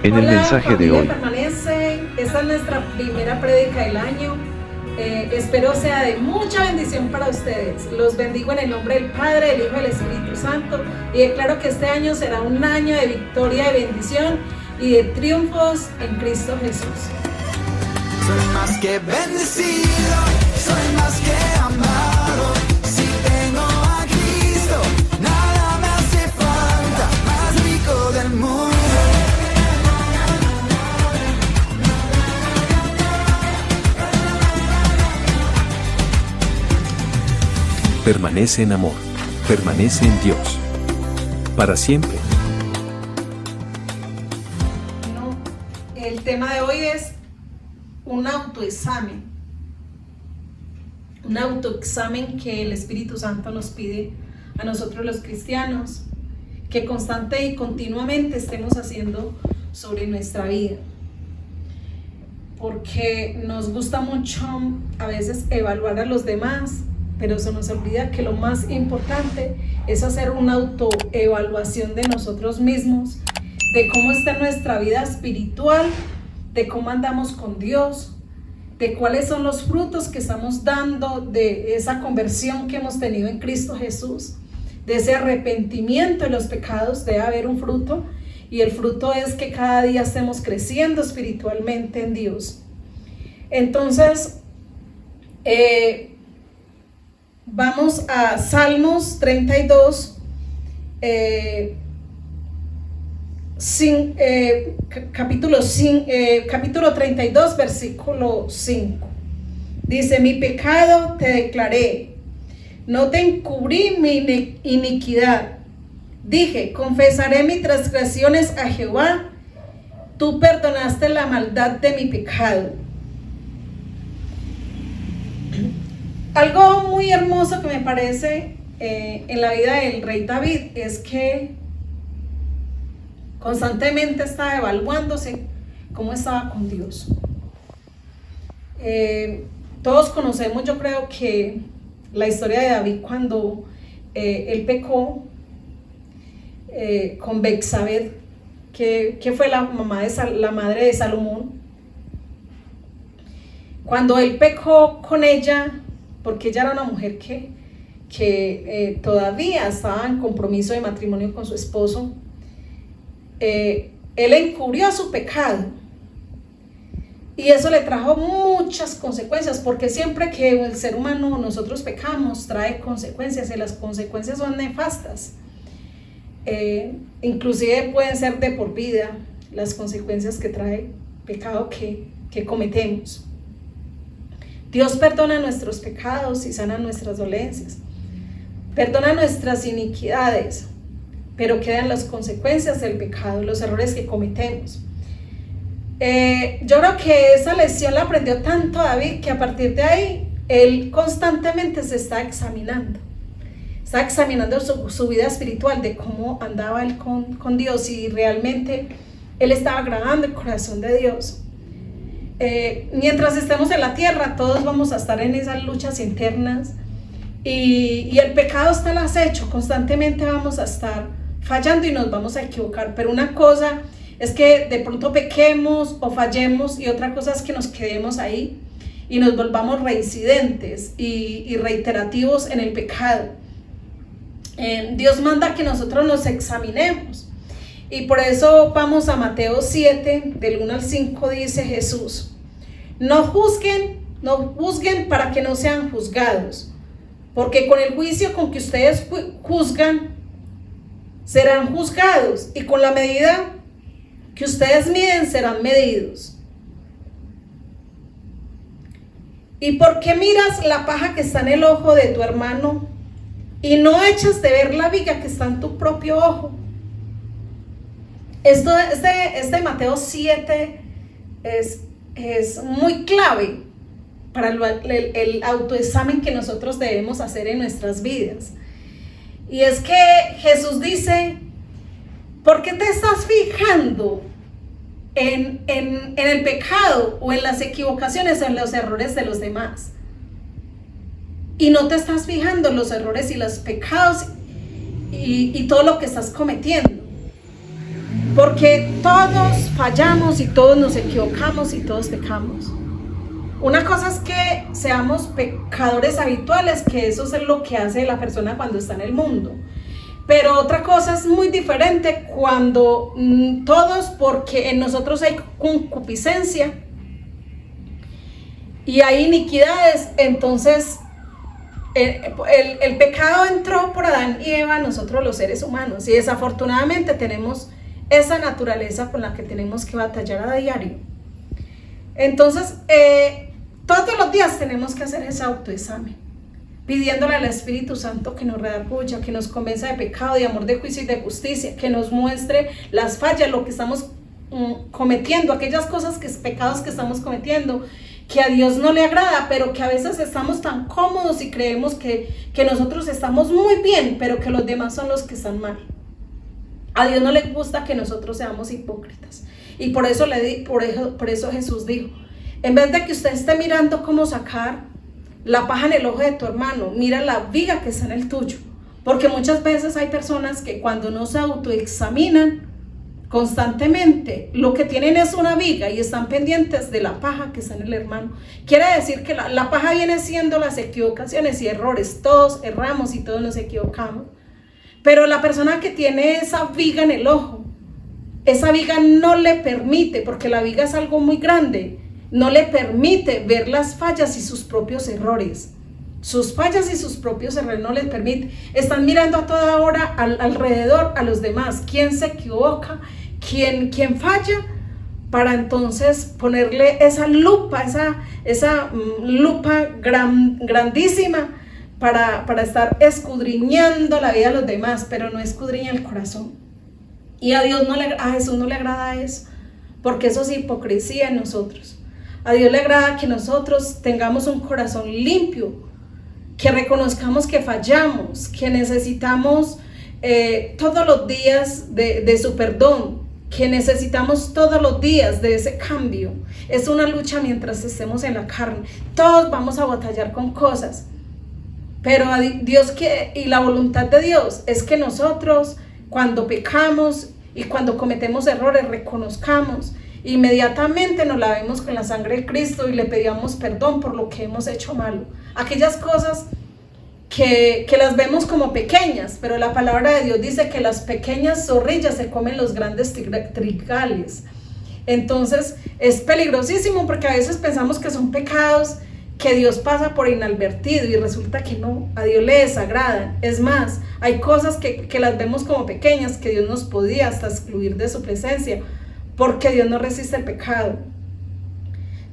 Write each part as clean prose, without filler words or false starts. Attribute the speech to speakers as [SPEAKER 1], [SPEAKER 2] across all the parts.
[SPEAKER 1] En el
[SPEAKER 2] Hola
[SPEAKER 1] mensaje de
[SPEAKER 2] familia
[SPEAKER 1] hoy,
[SPEAKER 2] Permanece, esta es nuestra primera prédica del año. Espero sea de mucha bendición para ustedes. Los bendigo en el nombre del Padre, del Hijo y del Espíritu Santo, y declaro que este año será un año de victoria, de bendición y de triunfos en Cristo Jesús.
[SPEAKER 3] Soy más que bendecido, soy más que amado. Si tengo a Cristo, nada me hace falta, más rico del mundo.
[SPEAKER 4] Permanece en amor. Permanece en Dios. Para siempre.
[SPEAKER 2] No, el tema de hoy es un autoexamen. Un autoexamen que el Espíritu Santo nos pide a nosotros los cristianos, que constante y continuamente estemos haciendo sobre nuestra vida. Porque nos gusta mucho a veces evaluar a los demás, pero se nos olvida que lo más importante es hacer una autoevaluación de nosotros mismos, de cómo está nuestra vida espiritual, de cómo andamos con Dios, de cuáles son los frutos que estamos dando de esa conversión que hemos tenido en Cristo Jesús, de ese arrepentimiento de los pecados. Debe haber un fruto, y el fruto es que cada día estemos creciendo espiritualmente en Dios. Entonces, vamos a Salmos 32, capítulo 32, versículo 5. Dice: mi pecado te declaré, no te encubrí mi iniquidad. Dije: confesaré mis transgresiones a Jehová, tú perdonaste la maldad de mi pecado. Algo muy hermoso que me parece en la vida del rey David es que constantemente estaba evaluándose cómo estaba con Dios. Todos conocemos, yo creo, que la historia de David cuando él pecó con Betsabé, que fue la madre de Salomón. Cuando él pecó con ella, porque ella era una mujer que todavía estaba en compromiso de matrimonio con su esposo, él encubrió su pecado, y eso le trajo muchas consecuencias, porque siempre que el ser humano, nosotros pecamos, trae consecuencias, y las consecuencias son nefastas. Inclusive pueden ser de por vida las consecuencias que trae pecado que cometemos. Dios perdona nuestros pecados y sana nuestras dolencias, perdona nuestras iniquidades, pero quedan las consecuencias del pecado, los errores que cometemos. Yo creo que esa lección la aprendió tanto David, que a partir de ahí él constantemente se está examinando su vida espiritual, de cómo andaba él con Dios, y realmente él estaba agradando el corazón de Dios. Mientras estemos en la tierra, todos vamos a estar en esas luchas internas, y el pecado está al acecho. Constantemente vamos a estar fallando y nos vamos a equivocar, pero una cosa es que de pronto pequemos o fallemos, y otra cosa es que nos quedemos ahí y nos volvamos reincidentes y reiterativos en el pecado. Dios manda que nosotros nos examinemos, y por eso vamos a Mateo 7, del 1 al 5. Dice Jesús: no juzguen para que no sean juzgados, porque con el juicio con que ustedes juzgan, serán juzgados, y con la medida que ustedes miden, serán medidos. ¿Y por qué miras la paja que está en el ojo de tu hermano y no echas de ver la viga que está en tu propio ojo? Este Mateo 7 es muy clave para el autoexamen que nosotros debemos hacer en nuestras vidas. Y es que Jesús dice: ¿por qué te estás fijando en el pecado o en las equivocaciones o en los errores de los demás? Y no te estás fijando en los errores y los pecados y todo lo que estás cometiendo. Porque todos fallamos y todos nos equivocamos y todos pecamos. Una cosa es que seamos pecadores habituales, que eso es lo que hace la persona cuando está en el mundo. Pero otra cosa es muy diferente cuando todos, porque en nosotros hay concupiscencia y hay iniquidades, entonces el pecado entró por Adán y Eva a nosotros los seres humanos, y desafortunadamente tenemos esa naturaleza con la que tenemos que batallar a diario. Entonces todos los días tenemos que hacer ese autoexamen, pidiéndole al Espíritu Santo que nos redarguya, que nos convenza de pecado, de amor, de juicio y de justicia, que nos muestre las fallas, lo que estamos cometiendo, aquellas cosas, pecados que estamos cometiendo, que a Dios no le agrada, pero que a veces estamos tan cómodos y creemos que nosotros estamos muy bien, pero que los demás son los que están mal. A Dios no le gusta que nosotros seamos hipócritas, y por eso Jesús dijo: en vez de que usted esté mirando cómo sacar la paja en el ojo de tu hermano, mira la viga que está en el tuyo. Porque muchas veces hay personas que cuando no se autoexaminan constantemente, lo que tienen es una viga y están pendientes de la paja que está en el hermano. Quiere decir que la paja viene siendo las equivocaciones y errores. Todos erramos y todos nos equivocamos. Pero la persona que tiene esa viga en el ojo, esa viga no le permite, porque la viga es algo muy grande, no le permite ver las fallas y sus propios errores. Sus fallas y sus propios errores no les permite. Están mirando a toda hora alrededor a los demás. ¿Quién se equivoca? ¿Quién falla? Para entonces ponerle esa lupa, esa lupa grandísima para estar escudriñando la vida de los demás, pero no escudriña el corazón. Y a Jesús no le agrada eso, porque eso es hipocresía en nosotros. A Dios le agrada que nosotros tengamos un corazón limpio, que reconozcamos que fallamos, que necesitamos todos los días de su perdón, que necesitamos todos los días de ese cambio. Es una lucha mientras estemos en la carne. Todos vamos a batallar con cosas, pero y la voluntad de Dios es que nosotros, cuando pecamos y cuando cometemos errores, reconozcamos, inmediatamente nos lavemos con la sangre de Cristo y le pedíamos perdón por lo que hemos hecho malo. Aquellas cosas que las vemos como pequeñas, pero la palabra de Dios dice que las pequeñas zorrillas se comen los grandes trigales. Entonces es peligrosísimo, porque a veces pensamos que son pecados que Dios pasa por inadvertido y resulta que no, a Dios le desagradan. Es más, hay cosas que las vemos como pequeñas, que Dios nos podía hasta excluir de su presencia, porque Dios no resiste el pecado.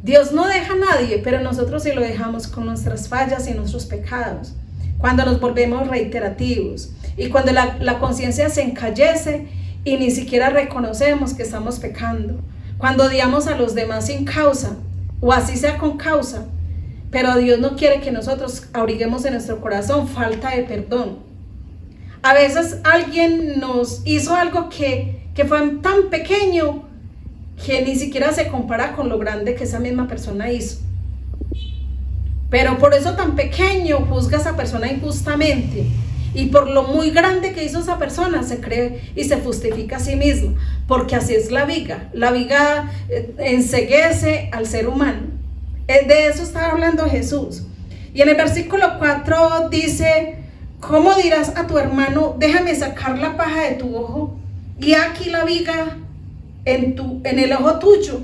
[SPEAKER 2] Dios no deja a nadie, pero nosotros sí lo dejamos con nuestras fallas y nuestros pecados. Cuando nos volvemos reiterativos y cuando la conciencia se encallece y ni siquiera reconocemos que estamos pecando. Cuando odiamos a los demás sin causa, o así sea con causa, pero Dios no quiere que nosotros abriguemos en nuestro corazón falta de perdón. A veces alguien nos hizo algo que fue tan pequeño que ni siquiera se compara con lo grande que esa misma persona hizo. Pero por eso tan pequeño juzga a esa persona injustamente, y por lo muy grande que hizo esa persona se cree y se justifica a sí mismo, porque así es la viga enceguece al ser humano. De eso está hablando Jesús. Y en el versículo 4 dice: ¿cómo dirás a tu hermano, déjame sacar la paja de tu ojo, y aquí la viga en el ojo tuyo?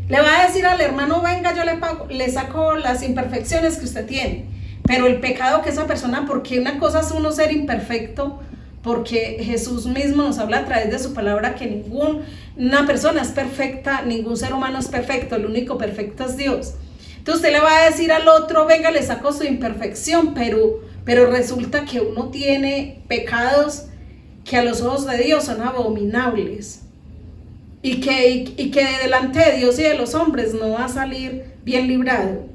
[SPEAKER 2] Le va a decir al hermano: venga, yo le saco las imperfecciones que usted tiene, pero el pecado que esa persona, porque una cosa es uno ser imperfecto, porque Jesús mismo nos habla a través de su palabra que ninguna persona es perfecta, ningún ser humano es perfecto, el único perfecto es Dios. Entonces usted le va a decir al otro: venga, le saco su imperfección, pero resulta que uno tiene pecados que a los ojos de Dios son abominables, y que delante de Dios y de los hombres no va a salir bien librado.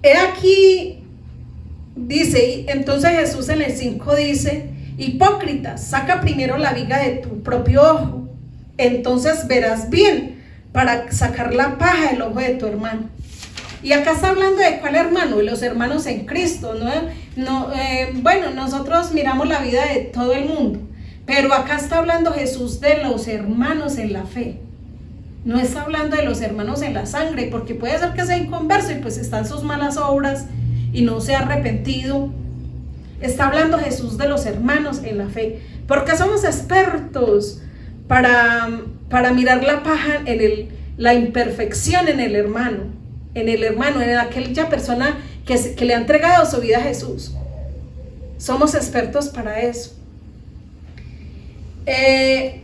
[SPEAKER 2] He aquí, dice, entonces Jesús en el 5 dice: hipócrita, saca primero la viga de tu propio ojo, entonces verás bien para sacar la paja del ojo de tu hermano. Y acá está hablando de cuál hermano, de los hermanos en Cristo, ¿no? No, bueno, nosotros miramos la vida de todo el mundo, pero acá está hablando Jesús de los hermanos en la fe. No está hablando de los hermanos en la sangre, porque puede ser que sea inconverso y pues están sus malas obras y no se ha arrepentido. Está hablando Jesús de los hermanos en la fe, porque somos expertos para mirar la paja la imperfección en el hermano, en aquella persona que le ha entregado su vida a Jesús. Somos expertos para eso. En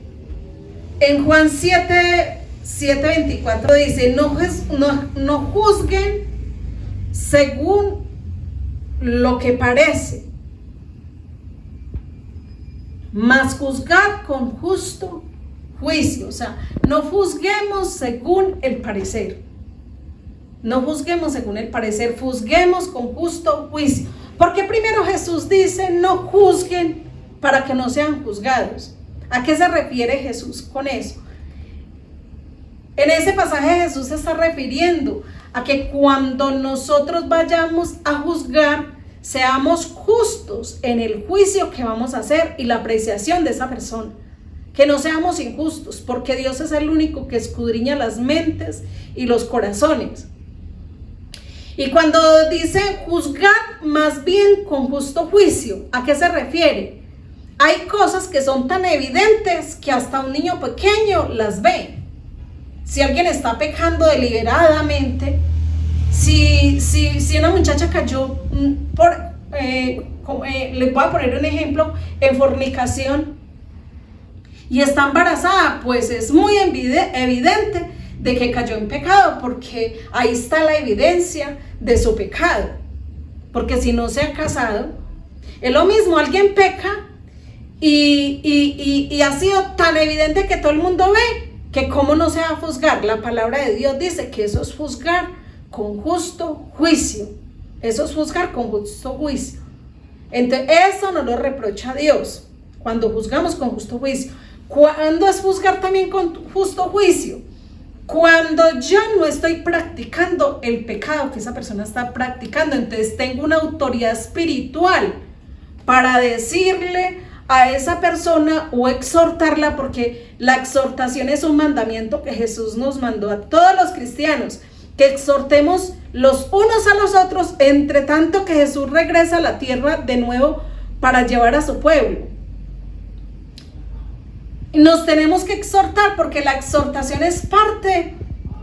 [SPEAKER 2] Juan 7:24 dice, no juzguen según lo que parece, mas juzgar con justo juicio. O sea, no juzguemos según el parecer. No juzguemos según el parecer, juzguemos con justo juicio. Porque primero Jesús dice, no juzguen para que no sean juzgados. ¿A qué se refiere Jesús con eso? En ese pasaje Jesús se está refiriendo a que cuando nosotros vayamos a juzgar, seamos justos en el juicio que vamos a hacer y la apreciación de esa persona. Que no seamos injustos, porque Dios es el único que escudriña las mentes y los corazones. Y cuando dice juzgar, más bien con justo juicio, ¿a qué se refiere? Hay cosas que son tan evidentes que hasta un niño pequeño las ve. Si alguien está pecando deliberadamente, si una muchacha cayó les voy a poner un ejemplo, en fornicación y está embarazada, pues es muy evidente de que cayó en pecado, porque ahí está la evidencia de su pecado. Porque si no se ha casado, es lo mismo, alguien peca y ha sido tan evidente que todo el mundo ve, que cómo no se va a juzgar. La palabra de Dios dice que eso es juzgar con justo juicio. Eso es juzgar con justo juicio. Entonces, eso no lo reprocha Dios cuando juzgamos con justo juicio. ¿Cuándo es juzgar también con justo juicio? Cuando yo no estoy practicando el pecado que esa persona está practicando. Entonces tengo una autoridad espiritual para decirle a esa persona o exhortarla, porque la exhortación es un mandamiento que Jesús nos mandó a todos los cristianos, que exhortemos los unos a los otros, entre tanto que Jesús regresa a la tierra de nuevo para llevar a su pueblo. Nos tenemos que exhortar, porque la exhortación es parte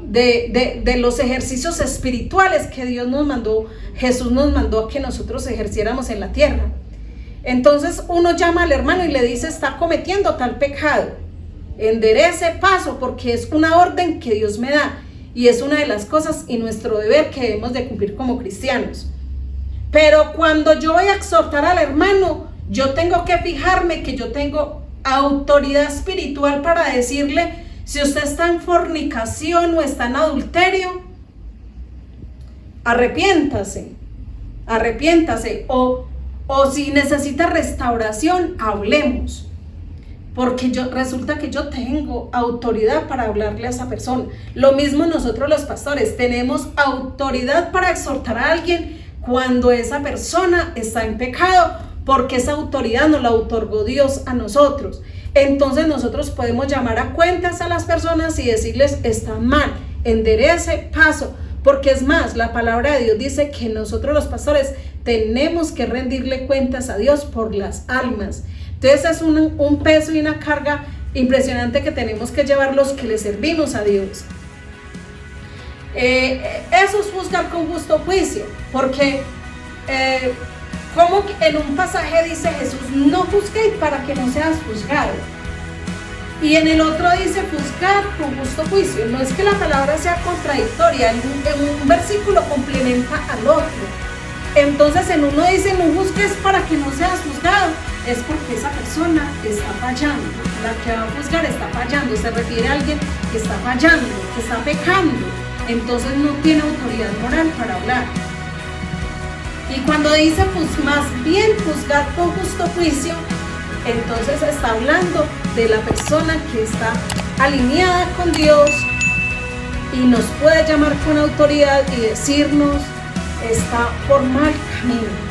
[SPEAKER 2] de los ejercicios espirituales que Dios nos mandó, Jesús nos mandó a que nosotros ejerciéramos en la tierra. Entonces uno llama al hermano y le dice, está cometiendo tal pecado, enderece paso, porque es una orden que Dios me da y es una de las cosas y nuestro deber que debemos de cumplir como cristianos. Pero cuando yo voy a exhortar al hermano, yo tengo que fijarme que yo tengo autoridad espiritual para decirle, si usted está en fornicación o está en adulterio, arrepiéntase, o si necesita restauración, hablemos, porque resulta que yo tengo autoridad para hablarle a esa persona. Lo mismo nosotros los pastores, tenemos autoridad para exhortar a alguien cuando esa persona está en pecado, porque esa autoridad nos la otorgó Dios a nosotros. Entonces nosotros podemos llamar a cuentas a las personas y decirles, están mal, enderece paso, porque es más, la palabra de Dios dice que nosotros los pastores tenemos que rendirle cuentas a Dios por las almas. Entonces es un peso y una carga impresionante que tenemos que llevar los que le servimos a Dios. Eso es juzgar con justo juicio, porque como en un pasaje dice Jesús, no juzguéis para que no seas juzgado, y en el otro dice juzgar con justo juicio. No es que la palabra sea contradictoria, en un versículo complementa al otro. Entonces en uno dice no juzgues para que no seas juzgado, es porque esa persona está fallando, la que va a juzgar está fallando, se refiere a alguien que está fallando, que está pecando, entonces no tiene autoridad moral para hablar. Y cuando dice pues más bien juzgar con justo juicio, entonces está hablando de la persona que está alineada con Dios y nos puede llamar con autoridad y decirnos, está por mal camino.